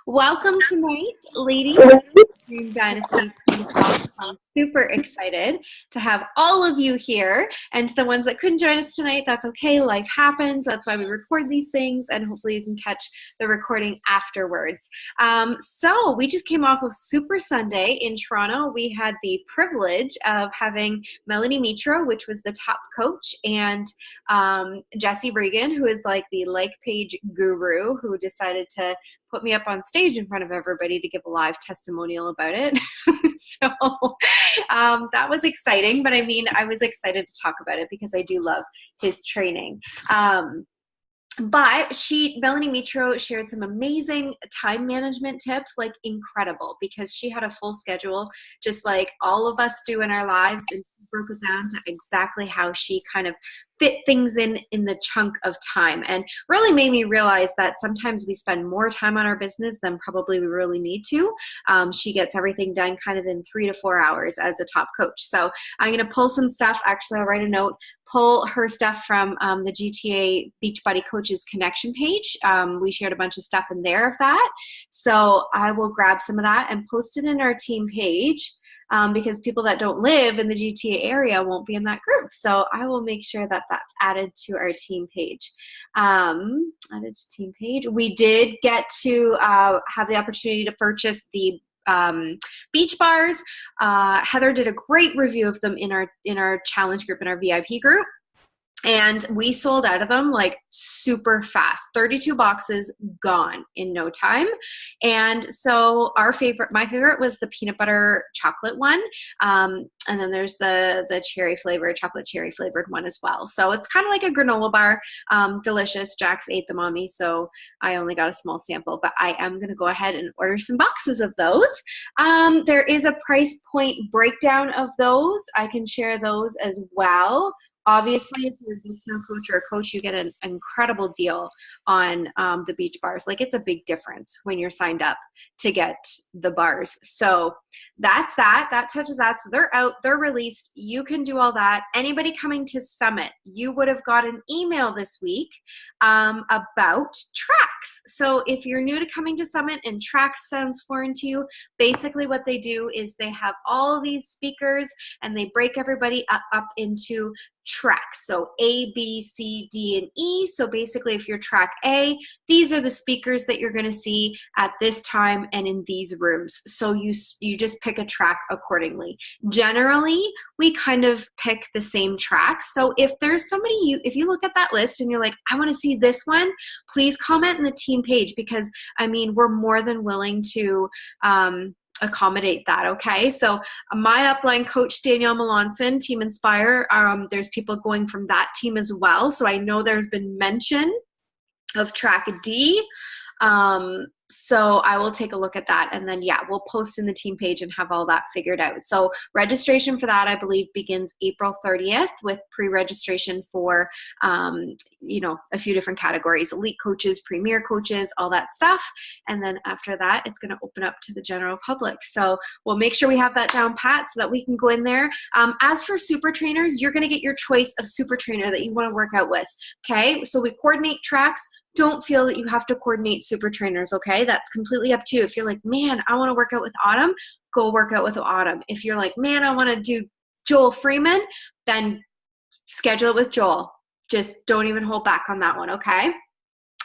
Welcome tonight, ladies. Dream Dynasty Queen Talk. I'm super excited to have all of you here. And to the ones that couldn't join us tonight, that's okay. Life happens. That's why we record these things, and hopefully you can catch the recording afterwards. So we just came off of Super Sunday in Toronto. We had the privilege of having Melanie Mitro, which was the top coach, and Jesse Regan, who is like the like page guru, who decided to put me up on stage in front of everybody to give a live testimonial about it. So that was exciting, but I mean, I was excited to talk about it because I do love his training. But Melanie Mitro shared some amazing time management tips, like incredible, because she had a full schedule, just like all of us do in our lives, and broke it down to exactly how she kind of fit things in the chunk of time, and really made me realize that sometimes we spend more time on our business than probably we really need to. She gets everything done kind of in 3 to 4 hours as a top coach. So I'm going to pull some stuff. Actually, I'll write a note, pull her stuff from the GTA Beachbody Coaches Connection page. We shared a bunch of stuff in there of that. So I will grab some of that and post it in our team page. Because people that don't live in the GTA area won't be in that group. So I will make sure that that's added to our team page. Added to team page. We did get to have the opportunity to purchase the beach bars. Heather did a great review of them in our challenge group, in our VIP group. And we sold out of them like super fast. 32 boxes gone in no time. And so my favorite was the peanut butter chocolate one. And then there's the chocolate cherry flavored one as well. So it's kind of like a granola bar, delicious. Jax ate them on me, so I only got a small sample, but I am going to go ahead and order some boxes of those. There is a price point breakdown of those. I can share those as well. Obviously, if you're a discount coach or a coach, you get an incredible deal on the beach bars. Like, it's a big difference when you're signed up to get the bars. So that's that. That touches that. So they're out. They're released. You can do all that. Anybody coming to Summit, you would have got an email this week about tracks. So if you're new to coming to Summit and tracks sounds foreign to you, basically what they do is they have all these speakers and they break everybody up into tracks. So A, B, C, D, and E. So basically, if you're track A, these are the speakers that you're going to see at this time and in these rooms. So you just pick a track accordingly. Generally, we kind of pick the same tracks. So if there's somebody, if you look at that list and you're like, I want to see this one, please comment in the team page, because I mean, we're more than willing to accommodate that. Okay, so my upline coach Danielle Melanson, Team Inspire, there's people going from that team as well, so I know there's been mention of track D. So I will take a look at that, and then we'll post in the team page and have all that figured out. So registration for that, I believe, begins April 30th with pre-registration for a few different categories: elite coaches, premier coaches, all that stuff. And then after that, it's going to open up to the general public. So we'll make sure we have that down pat so that we can go in there. As for super trainers, you're going to get your choice of super trainer that you want to work out with. Okay, so we coordinate tracks. Don't feel that you have to coordinate super trainers, okay? That's completely up to you. If you're like, man, I want to work out with Autumn, go work out with Autumn. If you're like, man, I want to do Joel Freeman, then schedule it with Joel. Just don't even hold back on that one, okay?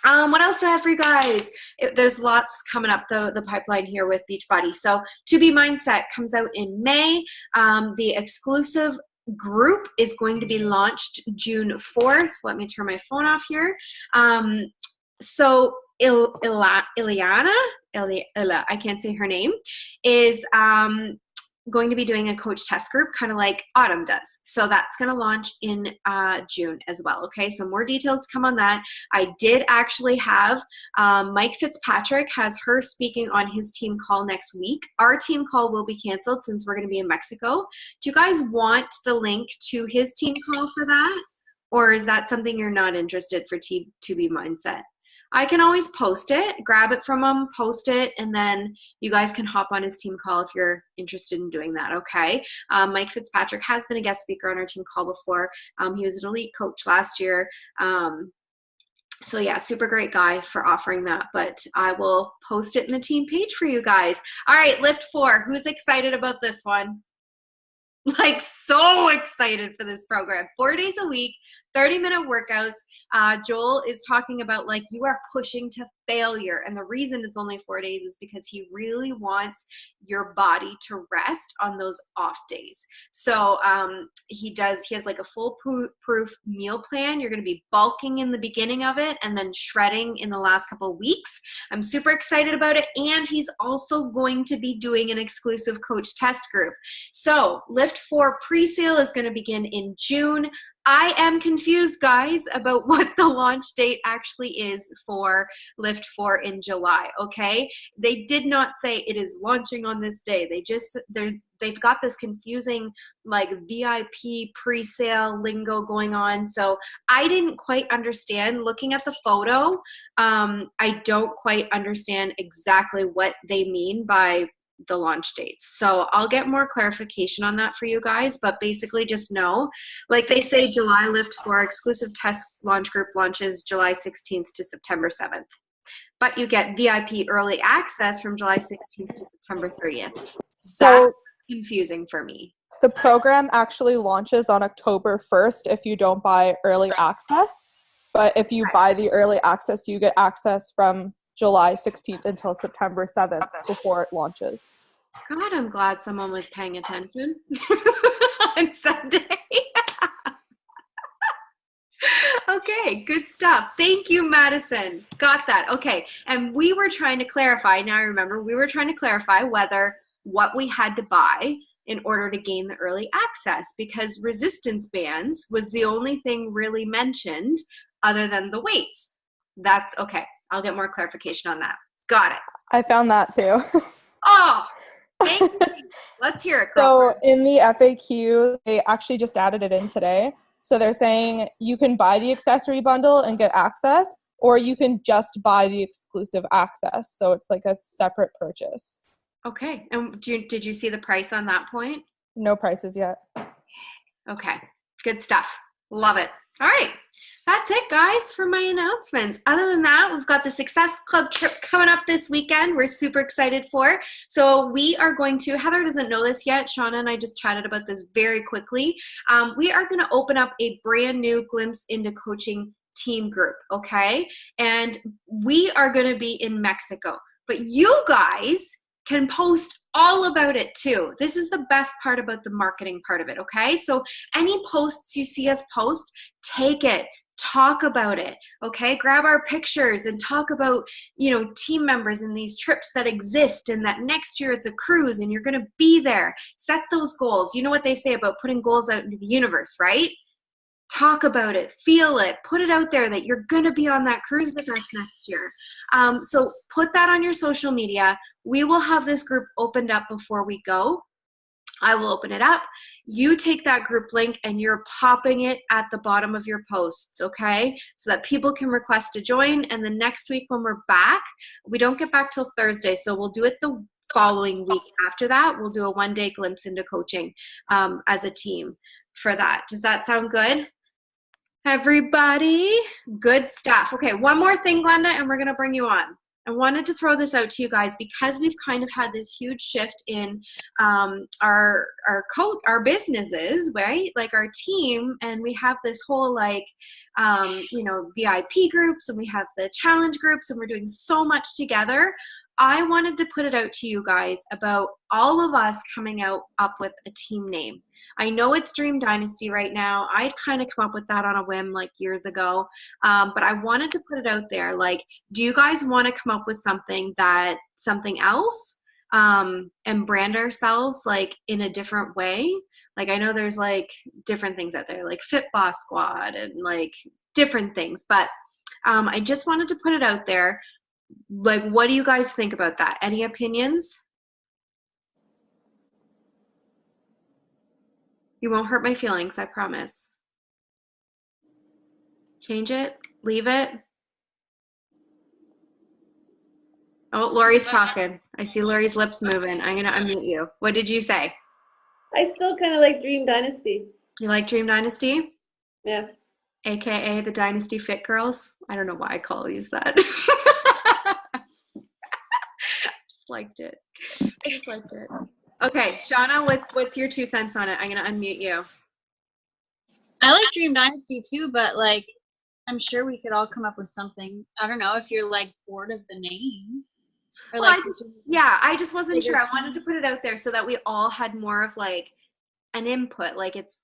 What else do I have for you guys? There's lots coming up the pipeline here with Beachbody. So To Be Mindset comes out in May. The exclusive group is going to be launched June 4th. Let me turn my phone off here. So Ileana, I can't say her name, is going to be doing a coach test group, kind of like Autumn does. So that's going to launch in June as well. Okay, so more details to come on that. I did actually have Mike Fitzpatrick has her speaking on his team call next week. Our team call will be canceled since we're going to be in Mexico. Do you guys want the link to his team call for that? Or is that something you're not interested for To Be Mindset? I can always post it, grab it from him, post it, and then you guys can hop on his team call if you're interested in doing that, okay? Mike Fitzpatrick has been a guest speaker on our team call before. He was an elite coach last year. So yeah, super great guy for offering that, but I will post it in the team page for you guys. All right, lift 4. Who's excited about this one? Like so excited for this program. 4 days a week, 30-minute workouts. Joel is talking about like you are pushing to failure. And the reason it's only 4 days is because he really wants your body to rest on those off days. So he has like a foolproof meal plan. You're going to be bulking in the beginning of it and then shredding in the last couple of weeks. I'm super excited about it. And he's also going to be doing an exclusive coach test group. So Lift 4 pre-sale is going to begin in June. I am confused, guys, about what the launch date actually is for Lift 4 in July, okay? They did not say it is launching on this day. They've got this confusing like VIP pre-sale lingo going on. So I didn't quite understand looking at the photo. I don't quite understand exactly what they mean by the launch dates. So I'll get more clarification on that for you guys, but basically just know, like they say, July Lift 4 exclusive test launch group launches July 16th to September 7th. But you get VIP early access from July 16th to September 30th. So that's confusing for me. The program actually launches on October 1st if you don't buy early access. But if you buy the early access, you get access from July 16th until September 7th before it launches. God, I'm glad someone was paying attention on Sunday. Okay, good stuff. Thank you, Madison. Got that. Okay, and we were trying to clarify, now I remember, we were trying to clarify whether what we had to buy in order to gain the early access, because resistance bands was the only thing really mentioned other than the weights. That's okay. I'll get more clarification on that. Got it. I found that too. Oh, thank you. Let's hear it, girlfriend. So in the FAQ, they actually just added it in today. So they're saying you can buy the accessory bundle and get access, or you can just buy the exclusive access. So it's like a separate purchase. Okay. And did you see the price on that point? No prices yet. Okay. Good stuff. Love it. All right. That's it, guys, for my announcements. Other than that, we've got the Success Club trip coming up this weekend. We're super excited for. So we are going to, Heather doesn't know this yet. Shauna and I just chatted about this very quickly. We are going to open up a brand new Glimpse into Coaching team group, okay? And we are going to be in Mexico. But you guys can post all about it too. This is the best part about the marketing part of it, okay? So any posts you see us post, take it. Talk about it, okay? Grab our pictures and talk about, team members and these trips that exist, and that next year it's a cruise and you're going to be there. Set those goals. You know what they say about putting goals out into the universe, right? Talk about it, feel it, put it out there that you're going to be on that cruise with us next year. So put that on your social media. We will have this group opened up before we go. I will open it up. You take that group link and you're popping it at the bottom of your posts, okay? So that people can request to join. And the next week when we're back, we don't get back till Thursday. So we'll do it the following week after that. We'll do a one-day glimpse into coaching as a team for that. Does that sound good? Everybody? Good stuff. Okay, one more thing, Glenda, and we're going to bring you on. I wanted to throw this out to you guys because we've kind of had this huge shift in our businesses, right? Like our team, and we have this whole VIP groups, and we have the challenge groups, and we're doing so much together. I wanted to put it out to you guys about all of us coming up with a team name. I know it's Dream Dynasty right now. I'd kind of come up with that on a whim like years ago, but I wanted to put it out there. Like, do you guys want to come up with something else and brand ourselves like in a different way? Like, I know there's like different things out there, like Fit Boss Squad and like different things, but I just wanted to put it out there. Like, what do you guys think about that? Any opinions? You won't hurt my feelings, I promise. Change it? Leave it? Oh, Lori's talking. I see Lori's lips moving. I'm going to unmute you. What did you say? I still kind of like Dream Dynasty. You like Dream Dynasty? Yeah. AKA the Dynasty Fit Girls. I don't know why I call these that. Just liked it. I just liked it. Okay, Shauna, what's your 2 cents on it? I'm gonna unmute you. I like Dream Dynasty too, but like I'm sure we could all come up with something. I don't know if you're like bored of the name. Or Well, like I just wasn't sure. I wanted to put it out there so that we all had more of like an input. Like it's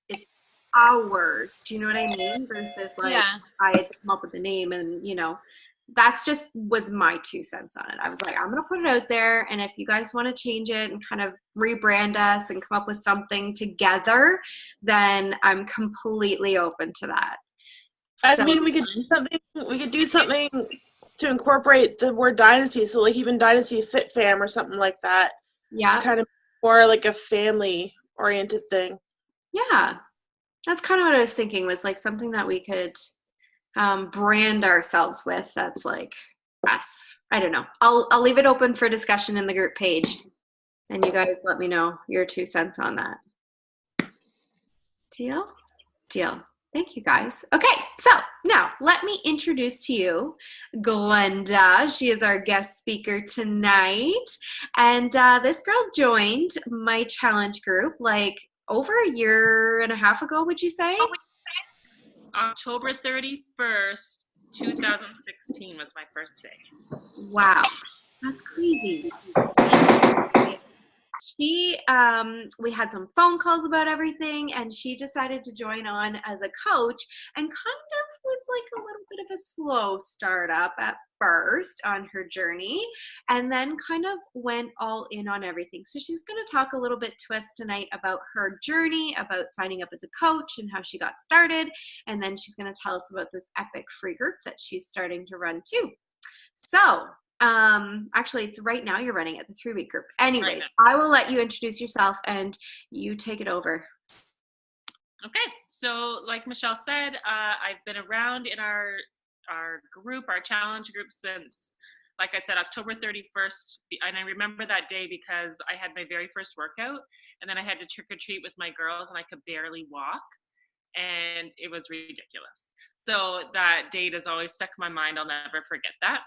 ours. Do you know what I mean? Versus like I had come up with the name and that's just was my 2 cents on it. I was like, I'm gonna put it out there, and if you guys want to change it and kind of rebrand us and come up with something together, then I'm completely open to that. I mean, we could do something to incorporate the word dynasty, so like even Dynasty Fit Fam or something like that. Yeah. Kind of more like a family oriented thing. Yeah. That's kind of what I was thinking, was like something that we could brand ourselves with. That's like us. I don't know. I'll leave it open for discussion in the group page, and you guys let me know your 2 cents on that. Deal? Thank you, guys. Okay, so now let me introduce to you Glenda. She is our guest speaker tonight. And this girl joined my challenge group like over a year and a half ago, would you say? October 31st, 2016 was my first day. Wow, that's crazy. She, we had some phone calls about everything, and she decided to join on as a coach, and kind of was like a little bit of a slow startup at first on her journey, and then kind of went all in on everything. So she's going to talk a little bit to us tonight about her journey, about signing up as a coach and how she got started, and then she's going to tell us about this epic free group that she's starting to run too. So actually it's right now you're running it, the 3-week group. Anyways, I will let you introduce yourself and you take it over. Okay, so like Michelle said, I've been around in our group, our challenge group, since, like I said, October 31st. And I remember that day because I had my very first workout, and then I had to trick or treat with my girls, and I could barely walk, and it was ridiculous. So that date has always stuck in my mind. I'll never forget that.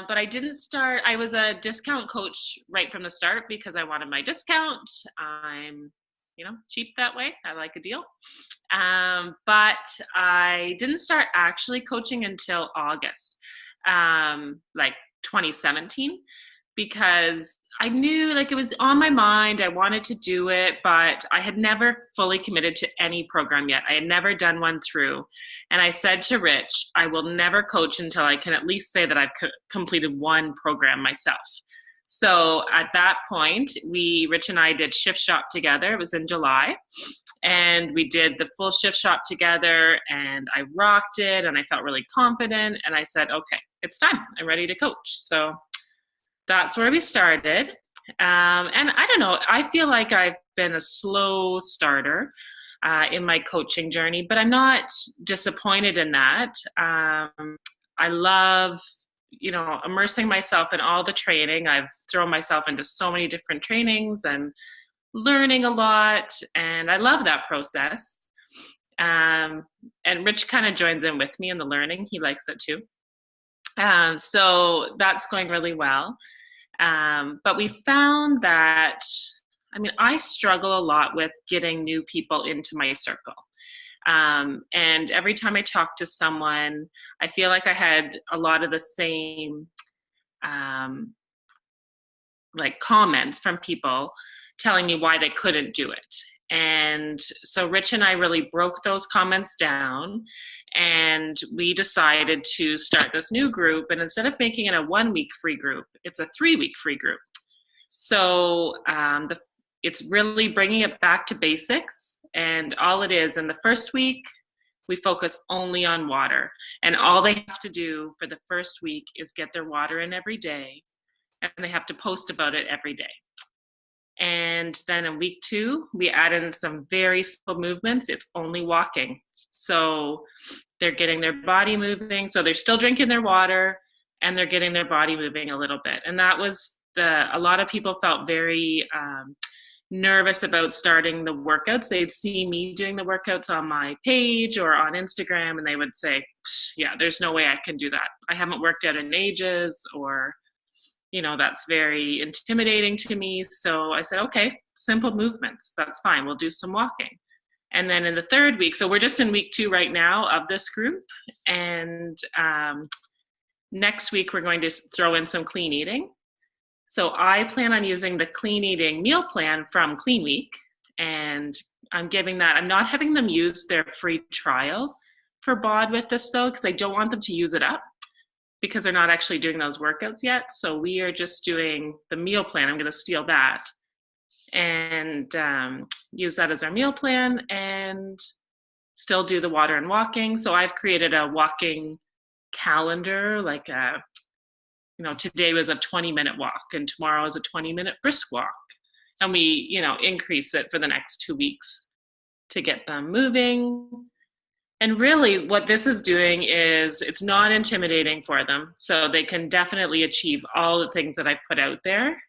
But I didn't start, I was a discount coach right from the start because I wanted my discount. I'm, cheap that way. I like a deal. But I didn't start actually coaching until August, like 2017, because I knew like it was on my mind. I wanted to do it, but I had never fully committed to any program yet. I had never done one through. And I said to Rich, I will never coach until I can at least say that I've completed one program myself. So at that point, Rich and I did Shift Shop together. It was in July. And we did the full Shift Shop together, and I rocked it, and I felt really confident. And I said, okay, it's time. I'm ready to coach. So that's where we started. And I don't know, I feel like I've been a slow starter in my coaching journey, but I'm not disappointed in that. I love, immersing myself in all the training. I've thrown myself into so many different trainings and learning a lot, and I love that process. And Rich kind of joins in with me in the learning. He likes it too. So that's going really well. But we found that, I struggle a lot with getting new people into my circle. And every time I talk to someone, I feel like I had a lot of the same, like comments from people telling me why they couldn't do it. And so Rich and I really broke those comments down, and we decided to start this new group. And instead of making it a 1-week free group, it's a 3-week free group. So it's really bringing it back to basics. And all it is, in the first week, we focus only on water. And all they have to do for the first week is get their water in every day. And they have to post about it every day. And then in week 2, we add in some very simple movements. It's only walking. So they're getting their body moving. So they're still drinking their water, and they're getting their body moving a little bit. And that was a lot of people felt very nervous about starting the workouts. They'd see me doing the workouts on my page or on Instagram, and they would say, yeah, there's no way I can do that. I haven't worked out in ages, or, that's very intimidating to me. So I said, okay, simple movements. That's fine. We'll do some walking. And then in the third week, so we're just in week 2 right now of this group. And next week, we're going to throw in some clean eating. So I plan on using the clean eating meal plan from Clean Week, and I'm not having them use their free trial for BOD with this though, because I don't want them to use it up because they're not actually doing those workouts yet. So we are just doing the meal plan. I'm going to steal that and use that as our meal plan and still do the water and walking. So I've created a walking calendar, like today was a 20-minute walk and tomorrow is a 20-minute brisk walk. And we, increase it for the next 2 weeks to get them moving. And really what this is doing is it's not intimidating for them. So they can definitely achieve all the things that I put out there.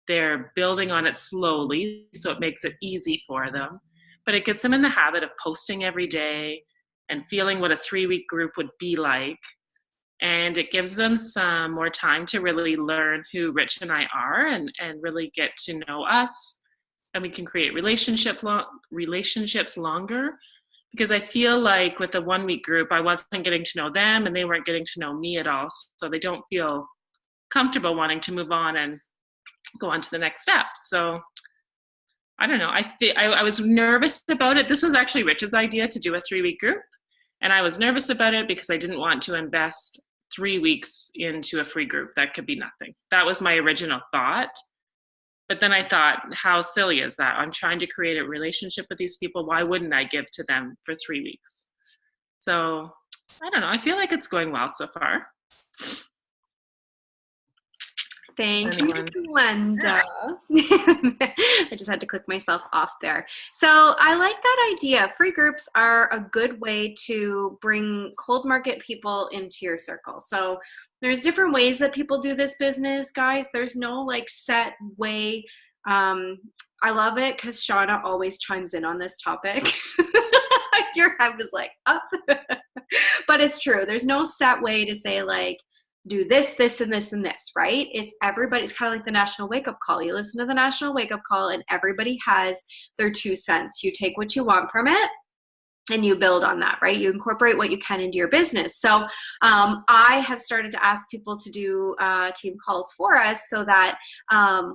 They're building on it slowly, so it makes it easy for them. But it gets them in the habit of posting every day and feeling what a 3-week group would be like. And it gives them some more time to really learn who Rich and I are and really get to know us. And we can create relationships longer. Because I feel like with the 1-week group, I wasn't getting to know them and they weren't getting to know me at all. So they don't feel comfortable wanting to move on and go on to the next step. So I don't know. I was nervous about it. This was actually Rich's idea to do a 3-week group. And I was nervous about it because I didn't want to invest 3 weeks into a free group. That could be nothing. That was my original thought. But then I thought, how silly is that? I'm trying to create a relationship with these people. Why wouldn't I give to them for 3 weeks? So I don't know. I feel like it's going well so far. Thank you, Glenda. I just had to click myself off there. So I like that idea. Free groups are a good way to bring cold market people into your circle. So there's different ways that people do this business, guys. There's no like set way. I love it because Shauna always chimes in on this topic. Your head was like up. But it's true. There's no set way to say like, do this, this, and this, and this, right? It's everybody. It's kind of like the National Wake Up Call. You listen to the National Wake Up Call and everybody has their 2 cents. You take what you want from it and you build on that, right? You incorporate what you can into your business. So I have started to ask people to do team calls for us so that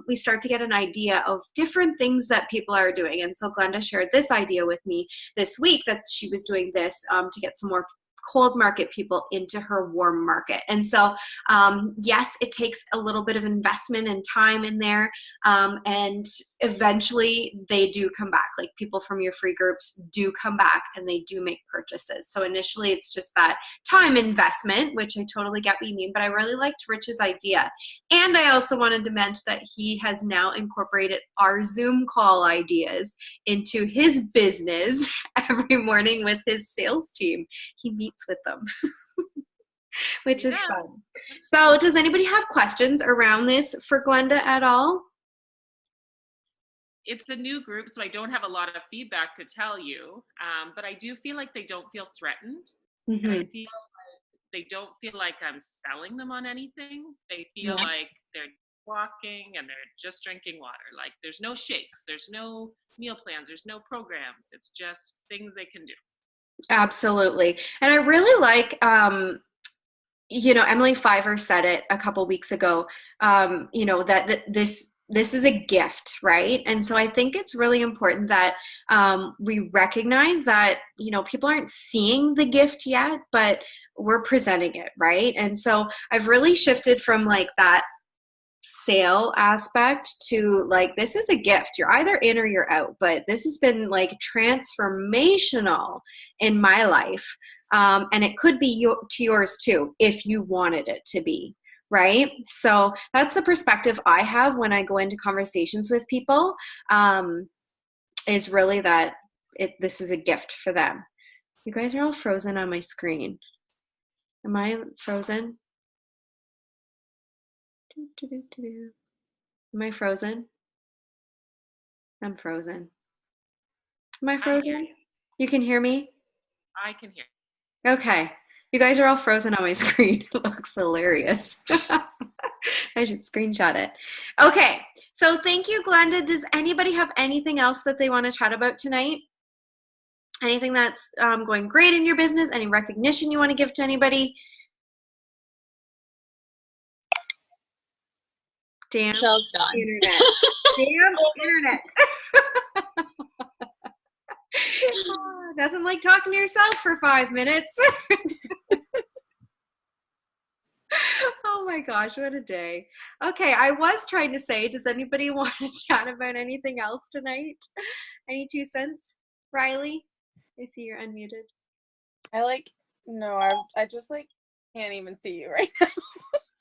we start to get an idea of different things that people are doing. And so Glenda shared this idea with me this week that she was doing this to get some more cold market people into her warm market. And so, yes, it takes a little bit of investment and time in there. And eventually they do come back. Like people from your free groups do come back and they do make purchases. So initially it's just that time investment, which I totally get what you mean, but I really liked Rich's idea. And I also wanted to mention that he has now incorporated our Zoom call ideas into his business every morning with his sales team. He meets with them, which is fun. So does anybody have questions around this for Glenda at all? It's a new group, so I don't have a lot of feedback to tell you, but I do feel like they don't feel threatened. Mm-hmm. And I feel like they don't feel like I'm selling them on anything. They feel like they're walking and they're just drinking water. Like there's no shakes, there's no meal plans, there's no programs. It's just things they can do. Absolutely. And I really like, Emily Fiver said it a couple weeks ago, that this is a gift, right? And so I think it's really important that we recognize that, people aren't seeing the gift yet, but we're presenting it, right? And so I've really shifted from like that sale aspect to like, this is a gift. You're either in or you're out, but this has been like transformational in my life. And it could be to yours too, if you wanted it to be, right? So that's the perspective I have when I go into conversations with people, is really that this is a gift for them. You guys are all frozen on my screen. Am I frozen? Am I frozen? I'm frozen. Am I I hear frozen? you. You can hear me? I can hear. Okay. You guys are all frozen on my screen. It looks hilarious. I should screenshot it. Okay. So thank you, Glenda. Does anybody have anything else that they want to chat about tonight? Anything that's going great in your business? Any recognition you want to give to anybody? Damn Michelle's gone. internet. Damn internet. Oh, nothing like talking to yourself for 5 minutes. Oh my gosh, what a day. Okay, I was trying to say, does anybody want to chat about anything else tonight? Any 2 cents? Riley? I see you're unmuted. I just like can't even see you right now.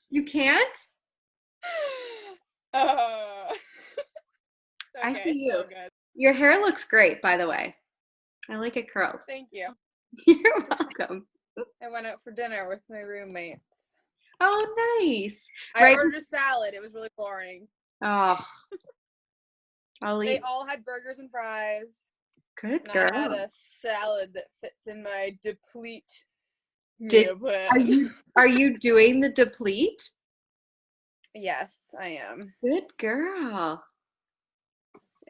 You can't? Okay, I see you. so good. Your hair looks great, by the way. I like it curled. Thank you. You're welcome. I went out for dinner with my roommates. Oh, nice. I Right. ordered a salad. It was really boring. Oh, I'll They eat. all had burgers and fries. Good And girl. I had a salad that fits in my deplete Did- meal plan. Are you doing the deplete? Yes, I am. Good girl.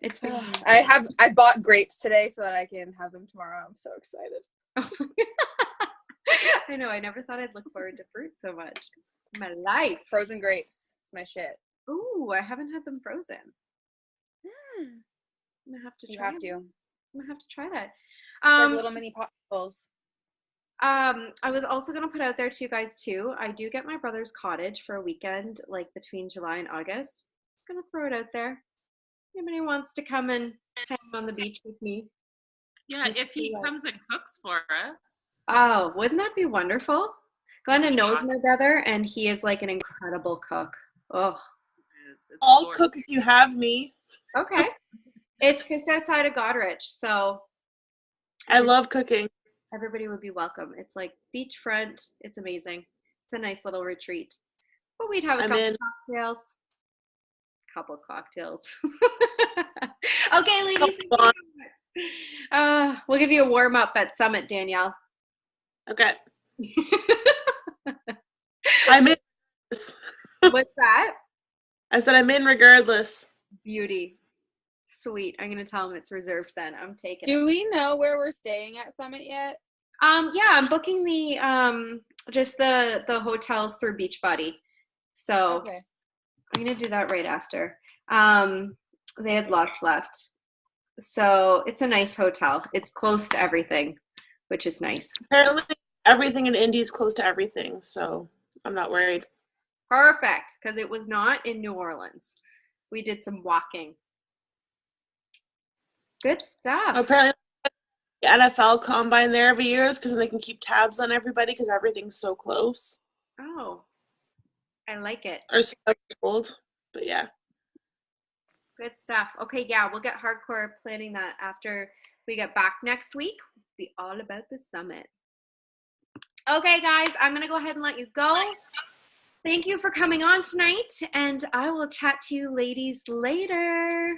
It's been I bought grapes today so that I can have them tomorrow. I'm so excited. I know. I never thought I'd look forward to fruit so much in my life. Frozen grapes. It's my shit. Ooh, I haven't had them frozen. I'm gonna have to You try have them. to. I'm gonna have to try that. Like little mini popsicles. I was also gonna put out there to you guys too. I do get my brother's cottage for a weekend, like between July and August. Just gonna throw it out there. Anybody wants to come and hang on the beach with me? Yeah, if he comes and cooks for us. Oh, wouldn't that be wonderful? Glenda knows Yeah. my brother, and he is like an incredible cook. Oh, It's I'll gorgeous. cook if you have me. okay. It's just outside of Goderich, so I love cooking. everybody would be welcome. It's like beachfront. It's amazing. It's a nice little retreat. But we'd have a I'm couple in. cocktails. Couple cocktails. Okay, ladies. Thank you Come on. so much. We'll give you a warm up at Summit, Danielle. Okay. I'm in. What's that? I said I'm in regardless. Beauty. Sweet. I'm gonna tell him it's reserved then. I'm taking it. Do we know where we're staying at Summit yet? Yeah, I'm booking the just the hotels through Beachbody. So Okay. I'm gonna do that right after. They had lots left. So it's a nice hotel. It's close to everything, which is nice. Apparently, everything in Indy is close to everything, so I'm not worried. Perfect, because it was not in New Orleans. We did some walking. Good stuff. Apparently, the NFL combine there every year is because they can keep tabs on everybody because everything's so close. Oh, I like it. Or so I was told. But yeah. Good stuff. Okay, yeah, we'll get hardcore planning that after we get back next week. Be all about the summit. Okay, guys, I'm going to go ahead and let you go. Thank you for coming on tonight, and I will chat to you ladies later.